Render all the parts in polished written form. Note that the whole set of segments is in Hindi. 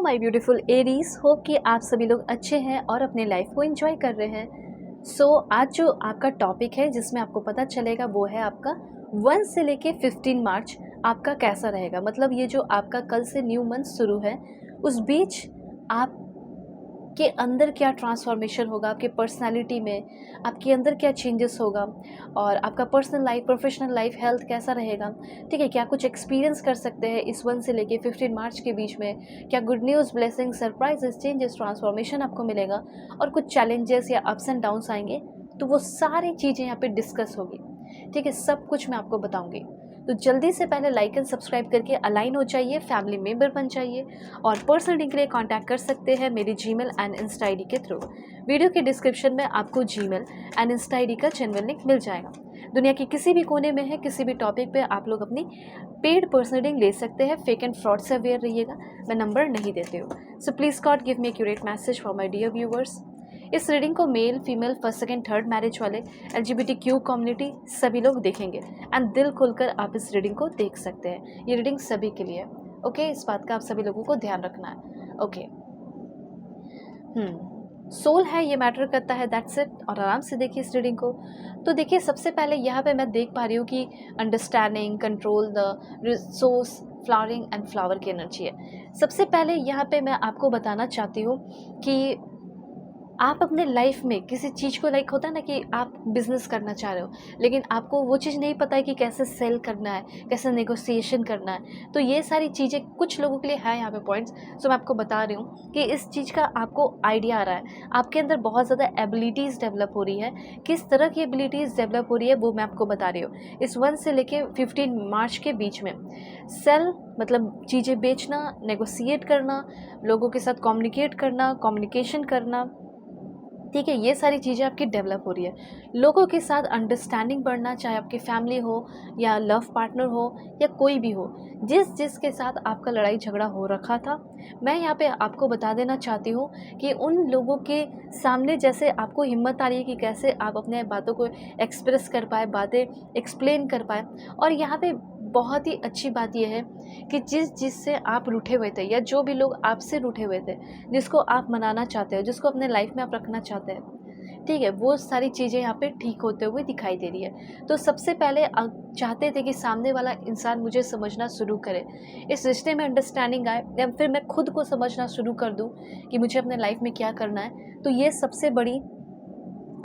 माय ब्यूटीफुल एरीज, होप कि आप सभी लोग अच्छे हैं और अपने लाइफ को एंजॉय कर रहे हैं। आज जो आपका टॉपिक है जिसमें आपको पता चलेगा वो है आपका 1 से लेके 15 मार्च आपका कैसा रहेगा। मतलब ये जो आपका कल से न्यू मंथ शुरू है उस बीच आप के अंदर क्या ट्रांसफॉर्मेशन होगा, आपके पर्सनालिटी में आपके अंदर क्या चेंजेस होगा और आपका personal life, professional life, health कैसा रहेगा। ठीक है, क्या कुछ एक्सपीरियंस कर सकते हैं इस 1 से लेके 15 मार्च के बीच में। क्या good news, blessing, surprises, changes, transformation आपको मिलेगा और कुछ चैलेंजेस या अप्स एंड डाउन्स आएंगे, तो वो सारी चीज़ें यहाँ पे डिस्कस होगी। ठीक है, सब कुछ मैं आपको बताऊंगी। तो जल्दी से पहले लाइक एंड सब्सक्राइब करके अलाइन हो जाइए, फैमिली मेम्बर बन जाइए और पर्सनल रीडिंग के लिए कांटेक्ट कर सकते हैं मेरी जीमेल एंड इंस्टा आईडी के थ्रू। वीडियो के डिस्क्रिप्शन में आपको जीमेल एंड इंस्टा आईडी का जेन्युइन लिंक मिल जाएगा। दुनिया के किसी भी कोने में है, किसी भी टॉपिक पे आप लोग अपनी पेड पर्सनल रीडिंग ले सकते हैं। फेक एंड फ्रॉड से अवेयर रहिएगा, मैं नंबर नहीं देती हूँ। So please God give me accurate message for my dear viewers. इस रीडिंग को male, female, first, second, third marriage वाले, LGBTQ कम्युनिटी सभी लोग देखेंगे एंड दिल खोलकर आप इस रीडिंग को देख सकते हैं। ये रीडिंग सभी के लिए। ओके, इस बात का आप सभी लोगों को ध्यान रखना है। ओके, सोल है, ये मैटर करता है, दैट्स इट। और आराम से देखिए इस रीडिंग को। तो देखिए, सबसे पहले यहाँ पे मैं देख पा रही हूँ कि understanding, control the resource, flowering and flower की एनर्जी है। सबसे पहले यहाँ पे मैं आपको बताना चाहती हूँ कि आप अपने लाइफ में किसी चीज़ को, लाइक होता है ना कि आप बिजनेस करना चाह रहे हो लेकिन आपको वो चीज़ नहीं पता है कि कैसे सेल करना है, कैसे नेगोशिएशन करना है। तो ये सारी चीज़ें कुछ लोगों के लिए है यहाँ पे पॉइंट्स। सो मैं आपको बता रही हूँ कि इस चीज़ का आपको आइडिया आ रहा है, आपके अंदर बहुत ज़्यादा एबिलिटीज़ डेवलप हो रही है। किस तरह की एबिलिटीज़ डेवलप हो रही है वो मैं आपको बता रही हूँ। इस 1 से लेके 15 मार्च के बीच में सेल मतलब चीज़ें बेचना, नेगोशिएट करना, लोगों के साथ कम्युनिकेट करना, कम्युनिकेशन करना। ठीक है, ये सारी चीज़ें आपकी डेवलप हो रही है। लोगों के साथ अंडरस्टैंडिंग बढ़ना, चाहे आपकी फैमिली हो या लव पार्टनर हो या कोई भी हो, जिसके साथ आपका लड़ाई झगड़ा हो रखा था, मैं यहाँ पे आपको बता देना चाहती हूँ कि उन लोगों के सामने जैसे आपको हिम्मत आ रही है कि कैसे आप अपने बातों को एक्सप्रेस कर पाए, बातें एक्सप्लेन कर पाए। और यहाँ पे बहुत ही अच्छी बात यह है कि जिससे आप रूठे हुए थे या जो भी लोग आपसे रूठे हुए थे, जिसको आप मनाना चाहते हो, जिसको अपने लाइफ में आप रखना चाहते हैं, ठीक है, वो सारी चीज़ें यहाँ पे ठीक होते हुए दिखाई दे रही है। तो सबसे पहले आप चाहते थे कि सामने वाला इंसान मुझे समझना शुरू करे, इस रिश्ते में अंडरस्टैंडिंग आए, या फिर मैं खुद को समझना शुरू कर दूँ कि मुझे अपने लाइफ में क्या करना है। तो ये सबसे बड़ी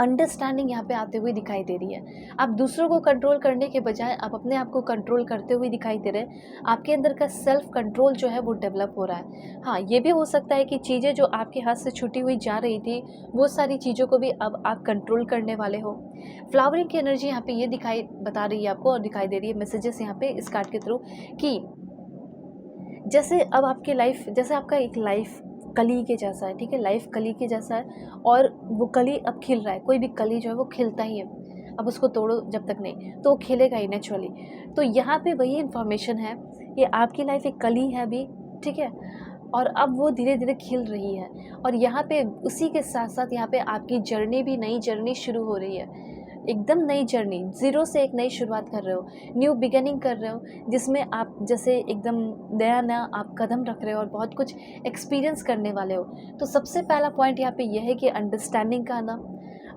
अंडरस्टैंडिंग यहाँ पे आते हुए दिखाई दे रही है। आप दूसरों को कंट्रोल करने के बजाय आप अपने आप को कंट्रोल करते हुए दिखाई दे रहे हैं। आपके अंदर का सेल्फ कंट्रोल जो है वो डेवलप हो रहा है। हाँ, ये भी हो सकता है कि चीज़ें जो आपके हाथ से छूटी हुई जा रही थी, वो सारी चीज़ों को भी अब आप कंट्रोल करने वाले हो। फ्लावरिंग की एनर्जी यहाँ पे ये बता रही है आपको, और दिखाई दे रही है मैसेजेस यहाँ पे इस कार्ड के थ्रू कि जैसे अब आपकी लाइफ, जैसे आपका एक लाइफ कली के जैसा है। ठीक है, लाइफ कली के जैसा है और वो कली अब खिल रहा है। कोई भी कली जो है वो खिलता ही है, अब उसको तोड़ो जब तक नहीं तो वो खिलेगा ही नेचुरली। तो यहाँ पे वही इन्फॉर्मेशन है कि आपकी लाइफ एक कली है अभी, ठीक है, और अब वो धीरे धीरे खिल रही है। और यहाँ पे उसी के साथ साथ यहाँ पे आपकी जर्नी भी, नई जर्नी शुरू हो रही है। एकदम नई जर्नी, ज़ीरो से एक नई शुरुआत कर रहे हो, न्यू बिगिनिंग कर रहे हो, जिसमें आप जैसे एकदम नया नया आप कदम रख रहे हो और बहुत कुछ एक्सपीरियंस करने वाले हो। तो सबसे पहला पॉइंट यहाँ पे यह है कि अंडरस्टैंडिंग का आना,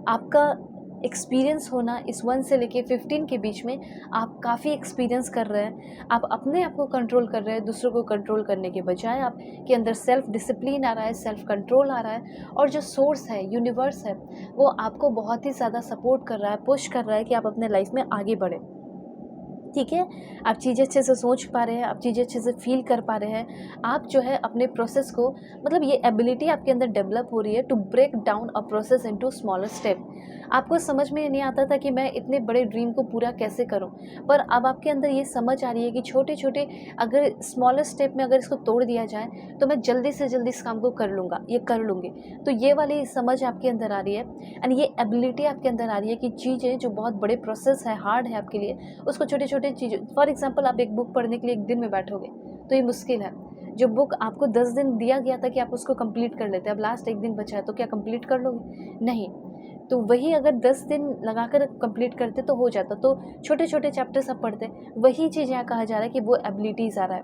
आपका एक्सपीरियंस होना। इस 1 से लेके 15 के बीच में आप काफ़ी एक्सपीरियंस कर रहे हैं। आप अपने आप को कंट्रोल कर रहे हैं, दूसरों को कंट्रोल करने के बजाय आपके अंदर सेल्फ डिसिप्लिन आ रहा है, सेल्फ कंट्रोल आ रहा है। और जो सोर्स है, यूनिवर्स है, वो आपको बहुत ही ज़्यादा सपोर्ट कर रहा है, पुश कर रहा है कि आप अपने लाइफ में आगे बढ़ें। ठीक है, आप चीज़ें अच्छे से सोच पा रहे हैं, आप चीज़ें अच्छे से फील कर पा रहे हैं। आप जो है अपने प्रोसेस को, मतलब ये एबिलिटी आपके अंदर डेवलप हो रही है to break down a process into smaller step. आपको समझ में नहीं आता था कि मैं इतने बड़े ड्रीम को पूरा कैसे करूं, पर अब आपके अंदर ये समझ आ रही है कि छोटे छोटे अगर स्मॉलर स्टेप में अगर इसको तोड़ दिया जाए तो मैं जल्दी से जल्दी इस काम को कर लूँगा, ये कर लूँगी। तो ये वाली समझ आपके अंदर आ रही है एंड ये एबिलिटी आपके अंदर आ रही है कि चीज़ें जो बहुत बड़े प्रोसेस है, हार्ड है आपके लिए, उसको छोटे छोटे चीज़ें, फॉर एग्जाम्पल आप एक बुक पढ़ने के लिए एक दिन में बैठोगे तो ये मुश्किल है। जो बुक आपको 10 दिन दिया गया था कि आप उसको कंप्लीट कर लेते, अब लास्ट एक दिन बचा है तो क्या कंप्लीट कर लोगे? नहीं। तो वही अगर 10 दिन लगाकर कंप्लीट करते तो हो जाता। तो छोटे छोटे चैप्टर्स आप पढ़ते, वही चीज़ यहाँ कहा जा रहा है कि वो एबिलिटीज़ आ रहा है।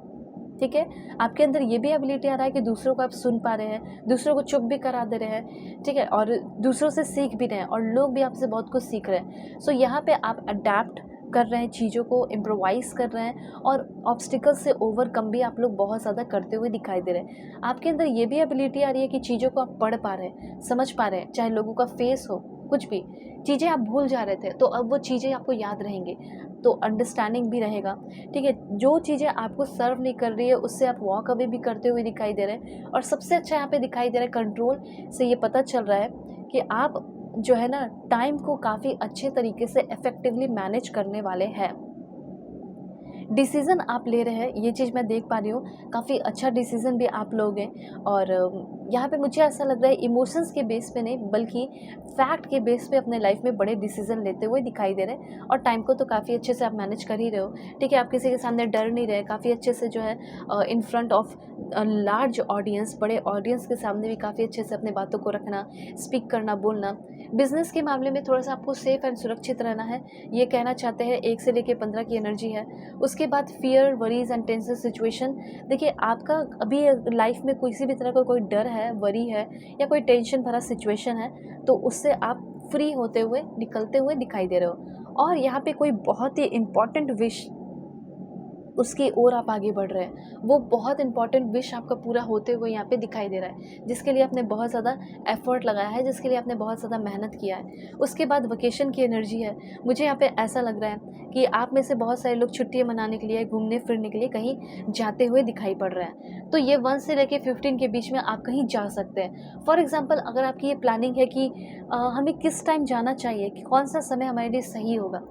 ठीक है। आपके अंदर ये भी एबिलिटी आ रहा है कि दूसरों को आप सुन पा रहे हैं, दूसरों को चुप भी करा दे रहे हैं, ठीक है, और दूसरों से सीख भी रहे हैं और लोग भी आपसे बहुत कुछ सीख रहे हैं। सो यहाँ पे आप अडैप्ट कर रहे हैं, चीज़ों को इम्प्रोवाइज़ कर रहे हैं और ऑब्स्टिकल्स से ओवरकम भी आप लोग बहुत ज़्यादा करते हुए दिखाई दे रहे हैं। आपके अंदर ये भी एबिलिटी आ रही है कि चीज़ों को आप पढ़ पा रहे हैं, समझ पा रहे हैं, चाहे लोगों का फेस हो, कुछ भी। चीज़ें आप भूल जा रहे थे, तो अब वो चीज़ें आपको याद रहेंगी, तो अंडरस्टैंडिंग भी रहेगा, ठीक है। जो चीज़ें आपको सर्व नहीं कर रही है, उससे आप वॉक अवे भी करते हुए दिखाई दे रहे हैं। और सबसे अच्छा यहाँ पे दिखाई दे रहा है, कंट्रोल से ये पता चल रहा है कि आप जो है ना, टाइम को काफ़ी अच्छे तरीके से इफ़ेक्टिवली मैनेज करने वाले हैं। डिसीज़न आप ले रहे हैं, ये चीज़ मैं देख पा रही हूँ, काफ़ी अच्छा डिसीज़न भी आप लोगे। और यहाँ पे मुझे ऐसा लग रहा है इमोशंस के बेस पे नहीं, बल्कि फैक्ट के बेस पे अपने लाइफ में बड़े डिसीज़न लेते हुए दिखाई दे रहे हैं। और टाइम को तो काफ़ी अच्छे से आप मैनेज कर ही रहे हो, ठीक है। आप किसी के सामने डर नहीं रहे, काफ़ी अच्छे से जो है in front of large audience, बड़े ऑडियंस के सामने भी काफ़ी अच्छे से अपनी बातों को रखना, स्पीक करना, बोलना। बिज़नेस के मामले में थोड़ा-सा आपको सेफ एंड सुरक्षित रहना है, ये कहना चाहते हैं। 1 से लेके 15 की एनर्जी है। उसके बाद fear, worries and tension situation. देखिए, आपका अभी लाइफ में किसी भी तरह का कोई डर है, वरी है या कोई टेंशन भरा सिचुएशन है, तो उससे आप फ्री होते हुए, निकलते हुए दिखाई दे रहे हो। और यहाँ पे कोई बहुत ही इम्पोर्टेंट विश, उसकी ओर आप आगे बढ़ रहे हैं। वो बहुत इंपॉर्टेंट विश आपका पूरा होते हुए यहाँ पे दिखाई दे रहा है, जिसके लिए आपने बहुत ज़्यादा एफ़र्ट लगाया है, जिसके लिए आपने बहुत ज़्यादा मेहनत किया है। उसके बाद वेकेशन की एनर्जी है। मुझे यहाँ पे ऐसा लग रहा है कि आप में से बहुत सारे लोग छुट्टियाँ मनाने के लिए, घूमने-फिरने के लिए कहीं जाते हुए दिखाई पड़ रहे हैं। तो ये 1 से लेके 15 के बीच में आप कहीं जा सकते हैं। फॉर एग्ज़ाम्पल, अगर आपकी ये प्लानिंग है कि हमें किस टाइम जाना चाहिए, कि कौन-सा समय हमारे लिए सही होगा,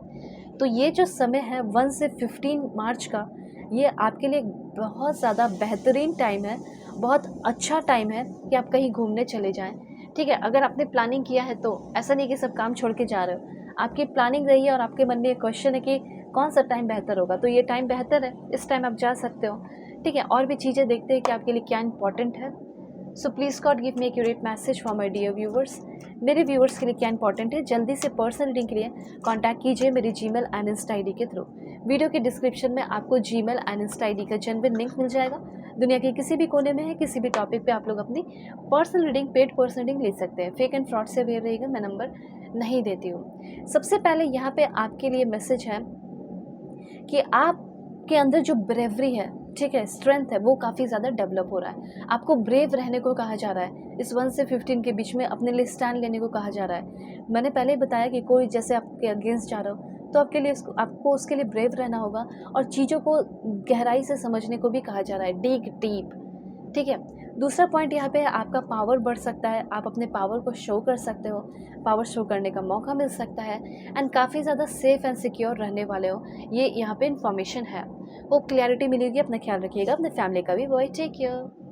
तो ये जो समय है 1 से 15 मार्च का, ये आपके लिए बहुत ज़्यादा बेहतरीन टाइम है, बहुत अच्छा टाइम है कि आप कहीं घूमने चले जाएँ, ठीक है। अगर आपने प्लानिंग किया है, तो ऐसा नहीं कि सब काम छोड़ के जा रहे हो। आपकी प्लानिंग रही है और आपके मन में ये क्वेश्चन है कि कौन-सा टाइम बेहतर होगा, तो ये टाइम बेहतर है, इस टाइम आप जा सकते हो, ठीक है। और भी चीज़ें देखते हैं कि आपके लिए क्या इम्पोर्टेंट है। So please God give me accurate message for my dear viewers. मेरे व्यूवर्स के लिए क्या इंपॉर्टेंट है, जल्दी से पर्सनल रीडिंग के लिए कांटेक्ट कीजिए मेरी जीमेल एंड इंस्टा आईडी के थ्रू। वीडियो के डिस्क्रिप्शन में आपको जीमेल एंड इंस्टा आईडी का जेन्युइन लिंक मिल जाएगा। दुनिया के किसी भी कोने में है, किसी भी टॉपिक पे आप लोग अपनी personal reading, paid personal reading ले सकते हैं। फेक एंड फ्रॉड से अवेयर रहिएगा, मैं नंबर नहीं देती हूँ। सबसे पहले यहाँ पे आपके लिए मैसेज है कि आपके अंदर जो ब्रेवरी है, ठीक है, स्ट्रेंथ है, वो काफ़ी ज़्यादा डेवलप हो रहा है। आपको ब्रेव रहने को कहा जा रहा है। इस 1 से 15 के बीच में अपने लिए स्टैंड लेने को कहा जा रहा है। मैंने पहले ही बताया कि कोई जैसे आपके अगेंस्ट जा रहा हो, तो आपके लिए आपको उसके लिए ब्रेव रहना होगा और चीज़ों को गहराई से समझने को भी कहा जा रहा है, डिग डीप, ठीक है। दूसरा पॉइंट यहाँ पे है, आपका पावर बढ़ सकता है, आप अपने पावर को शो कर सकते हो, पावर शो करने का मौका मिल सकता है एंड काफ़ी ज़्यादा सेफ एंड सिक्योर रहने वाले हो, ये यहाँ पे इन्फॉर्मेशन है। वो क्लैरिटी मिलेगी। अपना ख्याल रखिएगा, अपने फैमिली का भी। Bye, take care.